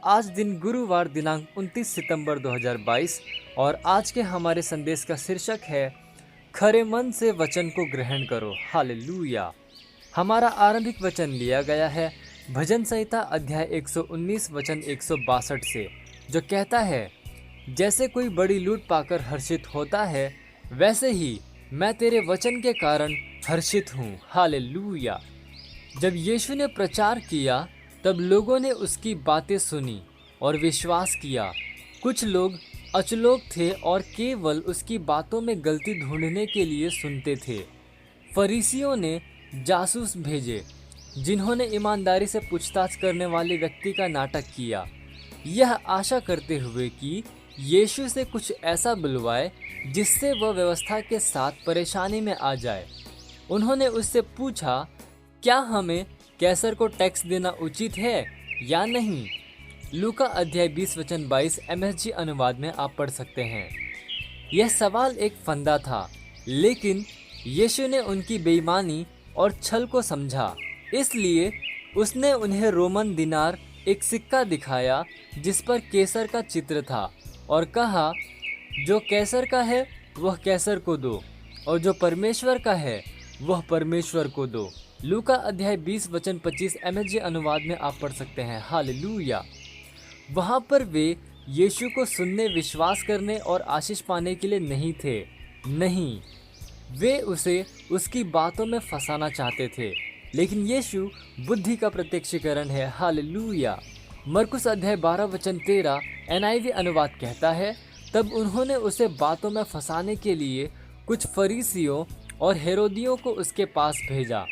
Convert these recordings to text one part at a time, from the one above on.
आज दिन गुरुवार दिनांक 29 सितंबर 2022 और आज के हमारे संदेश का शीर्षक है खरे मन से वचन को ग्रहण करो। हालेलुया। हमारा आरंभिक वचन लिया गया है भजन संहिता अध्याय 119 वचन 162 से, जो कहता है, जैसे कोई बड़ी लूट पाकर हर्षित होता है, वैसे ही मैं तेरे वचन के कारण हर्षित हूँ। हालेलुया। जब यीशु ने प्रचार किया तब लोगों ने उसकी बातें सुनी और विश्वास किया। कुछ लोग अचलोक थे और केवल उसकी बातों में गलती ढूंढने के लिए सुनते थे। फरीसियों ने जासूस भेजे जिन्होंने ईमानदारी से पूछताछ करने वाले व्यक्ति का नाटक किया, यह आशा करते हुए कि यीशु से कुछ ऐसा बुलवाए जिससे वह व्यवस्था के साथ परेशानी में आ जाए। उन्होंने उससे पूछा, क्या हमें कैसर को टैक्स देना उचित है या नहीं? लूका अध्याय 20 वचन 22 MSG अनुवाद में आप पढ़ सकते हैं। यह सवाल एक फंदा था, लेकिन यीशु ने उनकी बेईमानी और छल को समझा, इसलिए उसने उन्हें रोमन दिनार, एक सिक्का दिखाया जिस पर कैसर का चित्र था, और कहा, जो कैसर का है वह कैसर को दो और जो परमेश्वर का है वह परमेश्वर को दो। लूका अध्याय 20 वचन 25 MSG अनुवाद में आप पढ़ सकते हैं। हालेलुया। वहाँ पर वे यीशु को सुनने, विश्वास करने और आशीष पाने के लिए नहीं थे। नहीं, वे उसे उसकी बातों में फंसाना चाहते थे। लेकिन यीशु बुद्धि का प्रत्यक्षीकरण है। हालेलुया। मरकुस अध्याय 12 वचन 13 NIV अनुवाद कहता है, तब उन्होंने उसे बातों में फंसाने के लिए कुछ फरीसियों और हेरोदियों को उसके पास भेजा।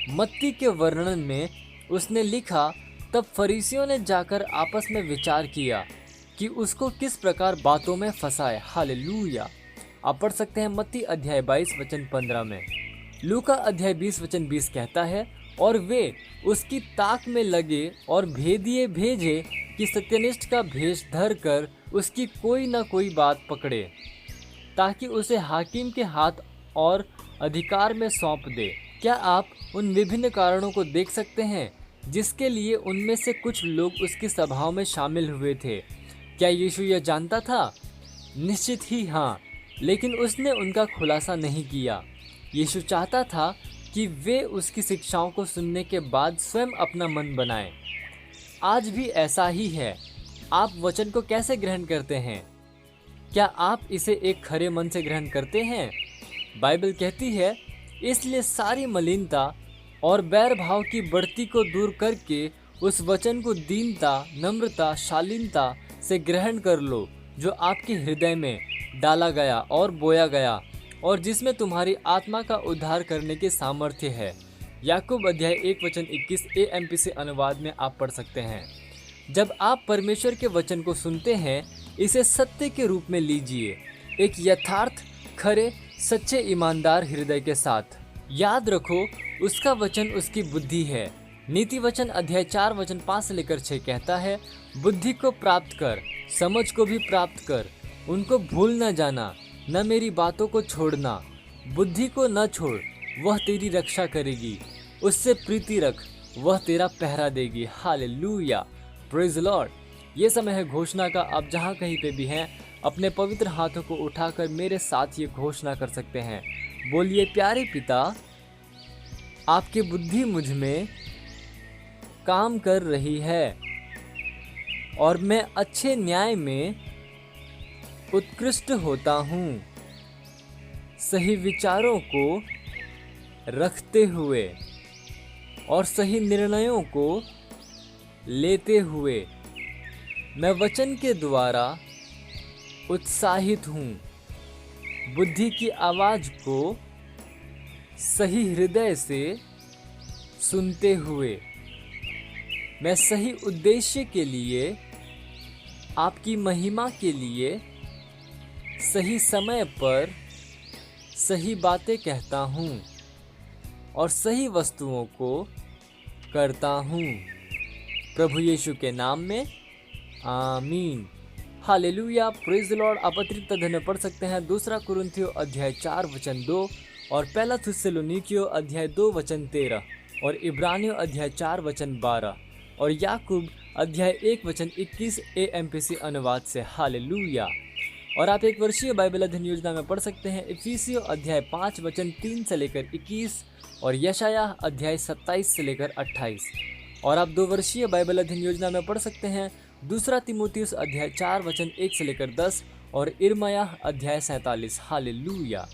मत्ती के वर्णन में उसने लिखा, तब फरीसियों ने जाकर आपस में विचार किया कि उसको किस प्रकार बातों में फंसाए। हालेलुया। आप पढ़ सकते हैं मत्ती अध्याय 22 वचन 15 में। लूका अध्याय 20 वचन 20 कहता है, और वे उसकी ताक में लगे और भेदिए भेजे कि सत्यनिष्ठ का भेष धर कर उसकी कोई न कोई बात पकड़े, ताकि उसे हाकिम के हाथ और अधिकार में सौंप दे। क्या आप उन विभिन्न कारणों को देख सकते हैं जिसके लिए उनमें से कुछ लोग उसकी सभाओं में शामिल हुए थे? क्या यीशु यह जानता था? निश्चित ही हाँ, लेकिन उसने उनका खुलासा नहीं किया। यीशु चाहता था कि वे उसकी शिक्षाओं को सुनने के बाद स्वयं अपना मन बनाएं। आज भी ऐसा ही है। आप वचन को कैसे ग्रहण करते हैं? क्या आप इसे एक खरे मन से ग्रहण करते हैं? बाइबल कहती है, इसलिए सारी मलिनता और बैर भाव की बढ़ती को दूर करके उस वचन को दीनता, नम्रता, शालीनता से ग्रहण कर लो, जो आपके हृदय में डाला गया और बोया गया और जिसमें तुम्हारी आत्मा का उद्धार करने की सामर्थ्य है। याकूब अध्याय 1 वचन 21 AMPC अनुवाद में आप पढ़ सकते हैं। जब आप परमेश्वर के वचन को सुनते हैं, इसे सत्य के रूप में लीजिए, एक यथार्थ, खरे, सच्चे, ईमानदार हृदय के साथ। याद रखो, उसका वचन उसकी बुद्धि है। नीति वचन अध्याय 4 वचन 5 से लेकर 6 कहता है, बुद्धि को प्राप्त कर, समझ को भी प्राप्त कर, उनको भूल न जाना, न मेरी बातों को छोड़ना। बुद्धि को न छोड़, वह तेरी रक्षा करेगी। उससे प्रीति रख, वह तेरा पहरा देगी। हालेलुया। Praise Lord. ये समय है घोषणा का। आप जहाँ कहीं पे भी हैं, अपने पवित्र हाथों को उठाकर मेरे साथ ये घोषणा कर सकते हैं। बोलिए, प्यारे पिता, आपकी बुद्धि मुझ में काम कर रही है और मैं अच्छे न्याय में उत्कृष्ट होता हूँ, सही विचारों को रखते हुए और सही निर्णयों को लेते हुए मैं वचन के द्वारा उत्साहित हूँ। बुद्धि की आवाज़ को सही हृदय से सुनते हुए मैं सही उद्देश्य के लिए, आपकी महिमा के लिए सही समय पर सही बातें कहता हूँ और सही वस्तुओं को करता हूँ। प्रभु यीशु के नाम में आमीन। हालेलुया। Praise the Lord. आप अतिरिक्त अध्ययन पढ़ सकते हैं 2 कुरिन्थियों अध्याय 4 वचन 2 और पहला थिस्सलुनीकियों अध्याय 2 वचन 13 और इब्रानियों अध्याय 4 वचन 12 और याकूब अध्याय 1 वचन 21 AMPC अनुवाद से। हालेलुया। और आप एक वर्षीय बाइबल अध्ययन योजना में पढ़ सकते हैं इफिसियों अध्याय 5 वचन 3 से लेकर 21 और यशायाह अध्याय 27 से लेकर 28। और आप 2 वर्षीय बाइबल अध्ययन योजना में पढ़ सकते हैं दूसरा तीमुथियुस अध्याय 4 वचन 1 से लेकर 10 और इर्मयाह अध्याय 47। हालेलुया।